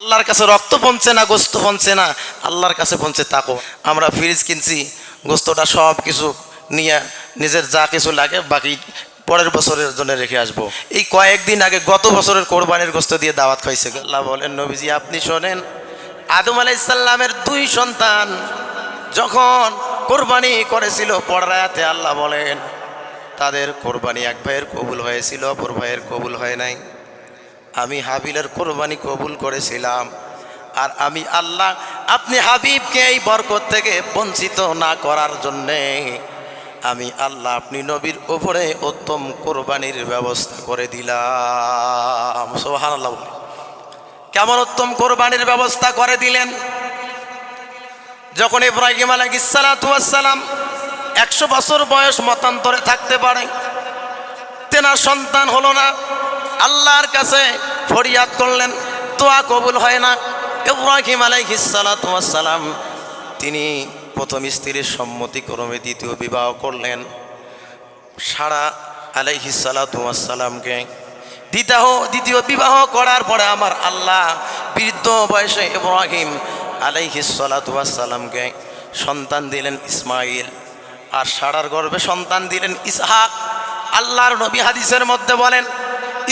আল্লাহর কাছে রক্ত পৌঁছে না, গোস্ত পৌঁছে না, আল্লাহর কাছে পৌঁছে তাকওয়া। আমরা ফ্রিজ কিনছি, গোস্তটা সব কিছু নিয়ে নিজের যা কিছু লাগে বাকি পরের বছরের জন্য রেখে আসবো। এই কয়েকদিন আগে গত বছরের কোরবানির গোস্ত দিয়ে দাওয়াত খাইছে। আল্লাহ বলেন, নবীজি আপনি শোনেন, আদম আলাইহিস সালামের 2 সন্তান যখন কোরবানি করেছিল, পরের আয়াতে আল্লাহ বলেন তাদের কোরবানি এক ভাইয়ের কবুল হয়েছিল, অপর ভাইয়ের কবুল হয় নাই। আমি হাবিলের কোরবানি কবুল করেছিলাম, আর আমি আল্লাহ আপনি হাবিবকে এই বরকত থেকে বঞ্চিত না করার জন্যে আমি আল্লাহ আপনি নবীর উপরে উত্তম কোরবানির ব্যবস্থা করে দিলাম। সুবহানাল্লাহ। কেমন উত্তম কোরবানির ব্যবস্থা করে দিলেন? যখন ইব্রাহিম আলাইহিস সালাতু ওয়াস সালাম 100 বছর বয়স মতান্তরে থাকতে পারে, তেনার সন্তান হলো না, আল্লাহর কাছে ফরিয়াদ করলেন, দোয়া কবুল হয় না। ইব্রাহিম আলাইহিস সালাতু ওয়াস সালাম তিনি প্রথম স্ত্রীর সম্মতিক্রমে দ্বিতীয় বিবাহ করলেন। সারা আলাইহিস সালাতু ওয়াস সালামকে দ্বিতীয় বিবাহ করার পরে আমার আল্লাহ বৃদ্ধ বয়সে ইব্রাহিম আলাইহিস সালাতু ওয়াস সালামকে সন্তান দিলেন ইসমাইল, আর সারার গর্ভে সন্তান দিলেন ইসহাক। আল্লাহর নবী হাদিসের মধ্যে বলেন,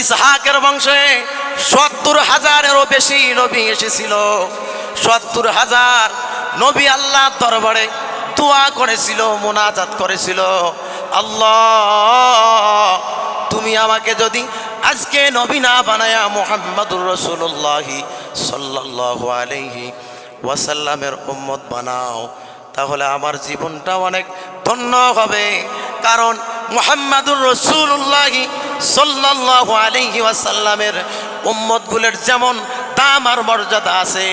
ইসহাকের বংশে 70,000-এরও বেশি নবী এসেছিল। 70,000 নবী আল্লাহর দরবারে দোয়া করেছিল, মুনাজাত করেছিল, আল্লাহ তুমি আমাকে যদি আজকে নবী না বানায়া মুহাম্মাদুর রাসূলুল্লাহ সাল্লাল্লাহু আলাইহি ওয়াসাল্লামের উম্মত বানাও, তাহলে আমার জীবনটা অনেক ধন্য হবে। কারণ মুহাম্মাদুর রাসূলুল্লাহ সাল্লাল্লাহু আলাইহি ওয়াসাল্লামের উম্মতগুলোর যেমন দাম আর মর্যাদা আছে,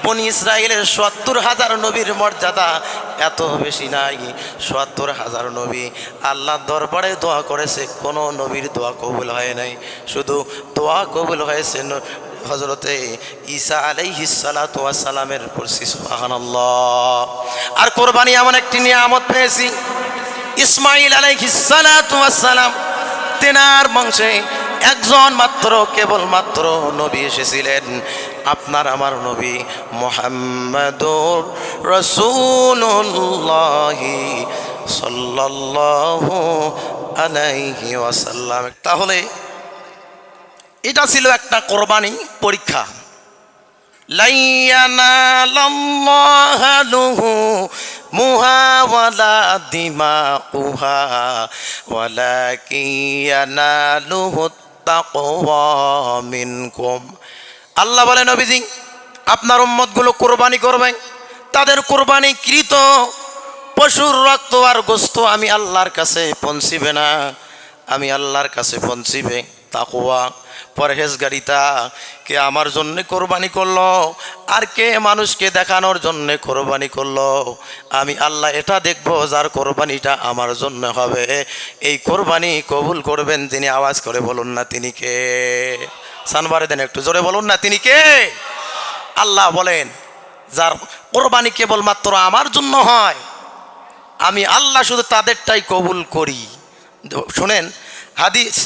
বনি ইসরাইলের 70,000 নবীর মর্যাদা এত বেশি নাই। 70,000 নবী আল্লাহর দরবারে দোয়া করেছে, কোনো নবীর দোয়া কবুল হয় নাই, শুধু দোয়া কবুল হয়েছে হযরতে ঈসা আলাইহিস সালাতু ওয়াস সালামের পড়ছি। সুবহানাল্লাহ। আর কোরবানি এমন একটি নিয়ামত পেয়েছি, ইসমাইল আলাইহিস সালাতু ওয়াস সালাম তেনার বংশে একজন মাত্র, কেবলমাত্র নবী এসেছিলেন, আপনার আমার নবী মুহাম্মাদুর রাসূলুল্লাহ সাল্লাল্লাহু আলাইহি ওয়াসাল্লাম। তাহলে এটা ছিল একটা কোরবানি পরীক্ষা। লাইয়ানালাল্লাহু লুহুমুহা ওয়ালা দিমাউহা ওয়ালাকিন ইয়ানালুহুত তাকওয়া মিনকুম। আল্লাহ বলে, নবীজি আপনার উম্মতগুলো কোরবানি করবে, তাদের কোরবানিকৃত পশুর রক্ত আর গোস্ত আমি আল্লাহর কাছে পৌঁছিবে না, আমি আল্লাহর কাছে পৌঁছিবে তাকওয়া, পরহেজগারিতা। কে আমার জন্যে কোরবানি করলো আর কে মানুষকে দেখানোর জন্যে কোরবানি করলো, আমি আল্লাহ এটা দেখবো যার কোরবানিটা আমার জন্য হবে। এই কোরবানি কবুল করবেন যিনি, আওয়াজ করে বলুন না তিনি কে? সানবারে দেন একটু জোরে বলুন না তিনি কে? আল্লাহ বলেন যার কোরবানি কেবলমাত্র আমার জন্য হয়, আমি আল্লাহ শুধু তাদেরটাই কবুল করি। শুনেন হাদিস,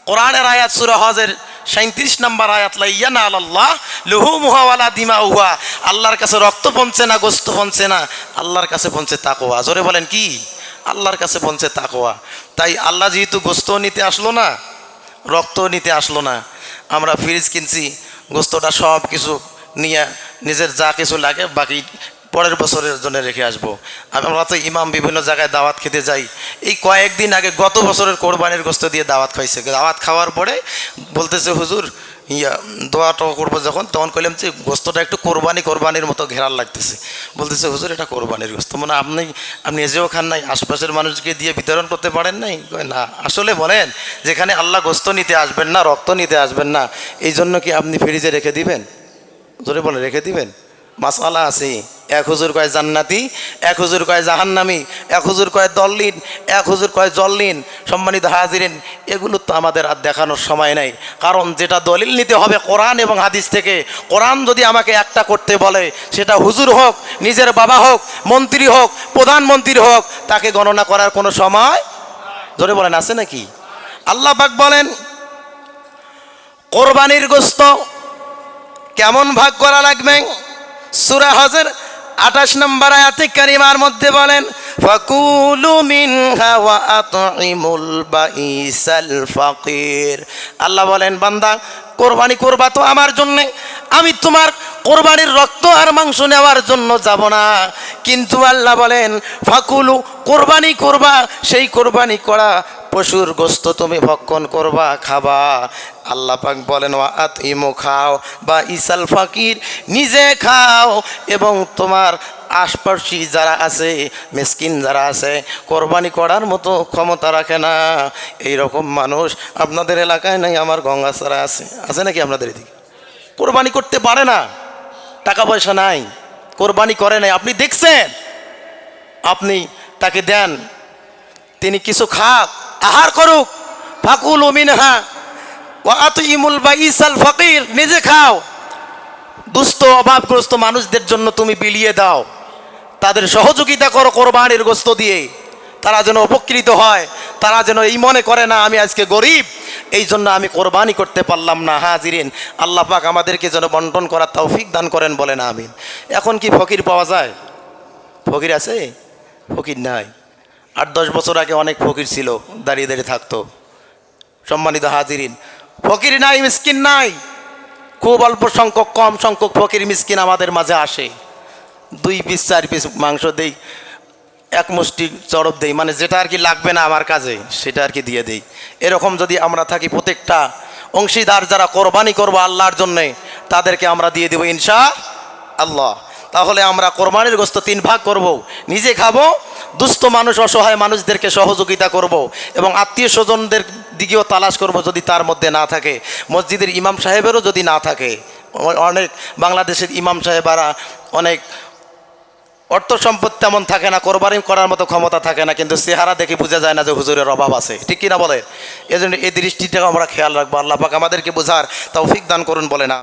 কোরআনের আয়াত সূরা হজের 37 নম্বর আয়াত, লাইয়ানালাল্লাহু লুহুমুহা ওয়ালা দিমাউহা, আল্লাহর কাছে রক্ত পৌঁছে না, গোস্ত পৌঁছে না, আল্লাহর কাছে পৌঁছে তাকওয়া। জোরে বলেন কি? আল্লাহর কাছে পৌঁছে তাকওয়া। তাই আল্লাহ যেহেতু গোস্ত নিতে আসলো না, রক্ত নিতে আসলো না, আমরা ফ্রিজ কিনছি, গোস্তটা সব কিছু নিয়ে নিজের যা কিছু লাগে বাকি পরের বছরের জন্য রেখে আসবো। আমরা তো ইমাম বিভিন্ন জায়গায় দাওয়াত খেতে যাই, এই কয়েকদিন আগে গত বছরের কোরবানির গোস্ত দিয়ে দাওয়াত খাইছে। দাওয়াত খাওয়ার পরে বলতেছে, হুজুর দোয়াটা করবো যখন, তখন কইলাম যে গোস্তটা একটু কোরবানির মতো ঘেরার লাগতেছে। বলতেছে, হুজুর এটা কোরবানির গোস্ত, মানে আপনি নিজেও খান নাই, আশপাশের মানুষকে দিয়ে বিতরণ করতে পারেন নাই? না। আসলে বলেন, যেখানে আল্লাহ গোস্ত নিতে আসবেন না, রক্ত নিতে আসবেন না, এই জন্য কি আপনি ফ্রিজে রেখে দিবেন? জোরে বলেন, রেখে দিবেন? মাসালা আছে, এক হুজুর কয় জান্নাতি, এক হুজুর কয় জাহান্নামি, এক হুজুর কয় দল্লিন, এক হুজুর কয় জল্লিন। সম্মানিত হাজিরিন, এগুলো তো আমাদের আর দেখানোর সময় নাই, কারণ যেটা দলিল নিতে হবে কোরআন এবং হাদিস থেকে। কোরআন যদি আমাকে একটা করতে বলে, সেটা হুজুর হোক, নিজের বাবা হোক, মন্ত্রী হোক, প্রধানমন্ত্রী হোক, তাকে গণনা করার কোনো সময়, জোরে বলেন, আছে নাকি? আল্লাহ পাক বলেন, কোরবানির গোস্ত কেমন ভাগ করা লাগবে? সূরা হজের 28 নম্বর আয়াতে কারিমার মধ্যে বলেন, ফাকুলু মিনহা ওয়া আতইমুল বাইসাল ফাকির। আল্লাহ বলেন, বান্দা কোরবানি করবা তো আমার জন্যে, আমি তোমার কোরবানির রক্ত আর মাংস নেওয়ার জন্য যাব না, কিন্তু আল্লাহ বলেন ফাকুলু, কোরবানি করবা, সেই কোরবানি করা পশুর গোস্ত তুমি ভক্ষণ করবা, খাবা। আল্লাহ পাক বলেন ওয়া আতইমু, খাও, বা ইসাল ফাকির, নিজে খাও এবং তোমার আশপাশি যারা আছে, মিসকিন যারা আছে, কোরবানি করার মতো ক্ষমতা রাখে না, এই রকম মানুষ আপনাদের এলাকায় নাই? আমার গঙ্গাছড়া আছে, আছে নাকি আপনাদের এদিকে? কোরবানি করতে পারে না, টাকা পয়সা নাই, কোরবানি করে নাই, আপনি দেখছেন, আপনি তাকে দেন, তিনি কিছু খাক, আহার করুক। ফাকুলু মিনহা ওয়া আতইমুল বাইসাল ফাকির, নিজে খাও, দুস্থ অভাবগ্রস্ত মানুষদের জন্য তুমি বিলিয়ে দাও, তাদের সহযোগিতা করো কোরবানির গোস্ত দিয়ে, তারা যেন উপকৃত হয়, তারা যেন এই মনে করে না আমি আজকে গরিব, এই জন্য আমি কোরবানি করতে পারলাম না। হাজিরিন, আল্লাহ পাক আমাদেরকে যেন বন্টন করার তৌফিক দান করেন, বলেন আমিন। এখন কি ফকির পাওয়া যায়? ফকির আছে? ফকির নাই। 8-10 বছর আগে অনেক ফকির ছিল, দাঁড়িয়ে দাঁড়িয়ে থাকতো। সম্মানিত হাজিরিন, ফকির নাই, মিসকিন নাই, খুব অল্প সংখ্যক, কম সংখ্যক ফকির মিসকিন আমাদের মাঝে আসে। 2 পিস 4 পিস মাংস দেই, 1 মুষ্টি চড়প দেই, মানে যেটা আর কি লাগবে না আমার কাজে সেটা আর কি দিয়ে দেই। এরকম যদি আমরা থাকি, প্রত্যেকটা অংশীদার যারা কোরবানি করবো আল্লাহর জন্যে, তাদেরকে আমরা দিয়ে দেবো ইনশাআল্লাহ। তাহলে আমরা কোরবানির গোশত 3 ভাগ করব, নিজে খাবো, দুস্থ মানুষ অসহায় মানুষদেরকে সহযোগিতা করব, এবং আত্মীয় স্বজনদের দিকেও তালাশ করব, যদি তার মধ্যে না থাকে, মসজিদের ইমাম সাহেবেরও যদি না থাকে। অনেক বাংলাদেশের ইমাম সাহেবারা অনেক অর্থ সম্পদ তেমন থাকে না, কোরবানি করার মতো ক্ষমতা থাকে না, কিন্তু চেহারা দেখে বোঝা যায় না যে হুজুরের অভাব আছে, ঠিক কিনা বলে? এই জন্য এই দৃষ্টিটাও আমরা খেয়াল রাখবো। আল্লাহ পাক আমাদেরকে বোঝার তৌফিক দান করুন, বলে না।